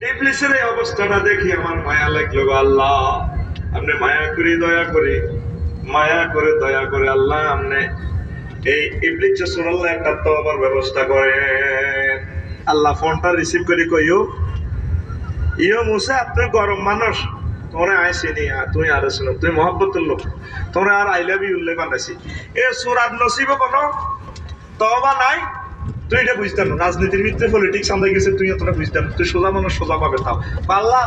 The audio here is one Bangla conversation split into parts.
ইবলিসের এই অবস্থাটা দেখি আমার মায়া লাগলো গো আল্লাহ। আপনি মায়া করে দয়া করে, মায়া করে দয়া করে আল্লাহ আপনি এই ইবলিস সুরাল্লাহ একটা তওবার ব্যবস্থা করেন। আল্লাহ ফোনটা রিসিভ করে কইও, ইয়ো মুসা আপনি গরম মানুষ, তোমরা আইসিনি তুই আর শুনো, তুই মহব্বতের লোক, তোমরা আর আই লাভ ইউ উল্লেখ বানাইছি এ সুরাত নসিব কোনো তওবা নাই। তুই এটা বুঝতাম না, রাজনীতির ভিতরে পলিটিক্স আমরা গেছে, তুই এতটা বুঝতাম, তুই সোজা মানুষ সোজা পাবে তাও পাল্লা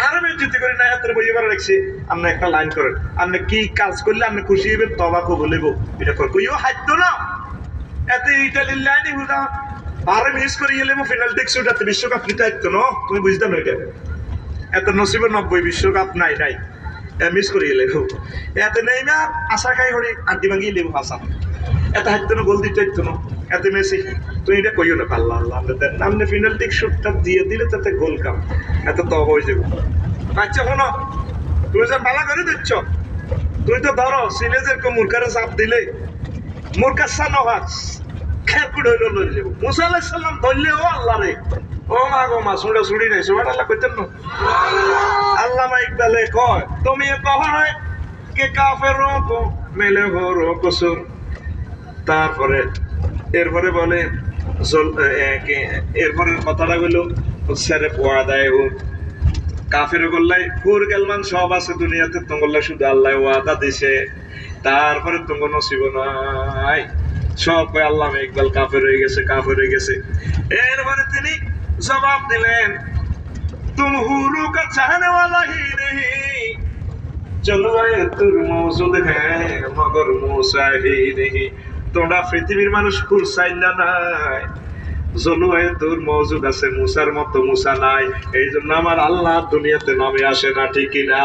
আরো বেজ্জতি করে না হাতের বই এবার রাখছি। আপনি একটা লাইন করেন, আপনি কি কাজ করলে আপনি খুশি হইবেন, তবা কবুল হইব, এটা কর কইও হাইতো না এতে ইটালির লাইনই হুদা আরে মিস করে গেলে পেনাল্টি শুটাতে বিশ্বকাপ নিতে হাইতো না, তুমি বুঝতাম এটা এত নসিবে 90 বিশ্বকাপ নাই নাই মিস করে গেলে এতে নেই না আশা খাই হরি আড্ডি ভাঙিয়ে লেবু হাসান এত হাইতো না, গোল দিতে হাইতো না এতে মেসি, তুই এটা কইও না পাল্লা আল্লাহ আপনি পেনাল্টি শুটটা দিয়ে দিলে তাতে গোল কাম এত তবা হয়ে যাবে। আচ্ছা শোনো, তুমি যে পালা করে দিচ্ছ, তুই তো ধরো সিলেজের মূর্খারে চাপ দিলে মূর্খার সা নহাজ খেপুড হইল লই যাব। মুসা আলাইহিস সালাম ধরলে ও আল্লাহ রে, ও মা গো মা সুড়া সুড়ি নাই সুবহানাল্লাহ কইতেন না। আল্লামা ইকবালে কয় তুমি কহয় কে কাফেরো কো মেলে হো রো কসুর। তারপরে এরপরে বলে এরপরে কথাটা হইল সেরে পোয়া দেয় ও কাফের গোল্লাই ফুর গেলমান সব আছে দুনিয়াতে, তোমার শুধু আল্লাহ ওয়াদা দিছে, তারপরে তোমার নসিব নাই সব কয় আল্লাহ ইকবাল কাফের হয়ে গেছে, কাফের হয়ে গেছে। এরপরে তিনি জবাব দিলেন তুম হুরু কা চাহনে ওয়ালা হি নেহি চলো তুর মৌজুদ হ্যাঁ মগর মুসা হি নেহি। তোমরা পৃথিবীর মানুষ হুর চাইলা নাই, জলুয়ে তোর মৌজুদ আছে, মুসার মতো মুসা নাই, এই জন্য আমার আল্লাহ দুনিয়াতে নামে আসে না, ঠিক কিনা?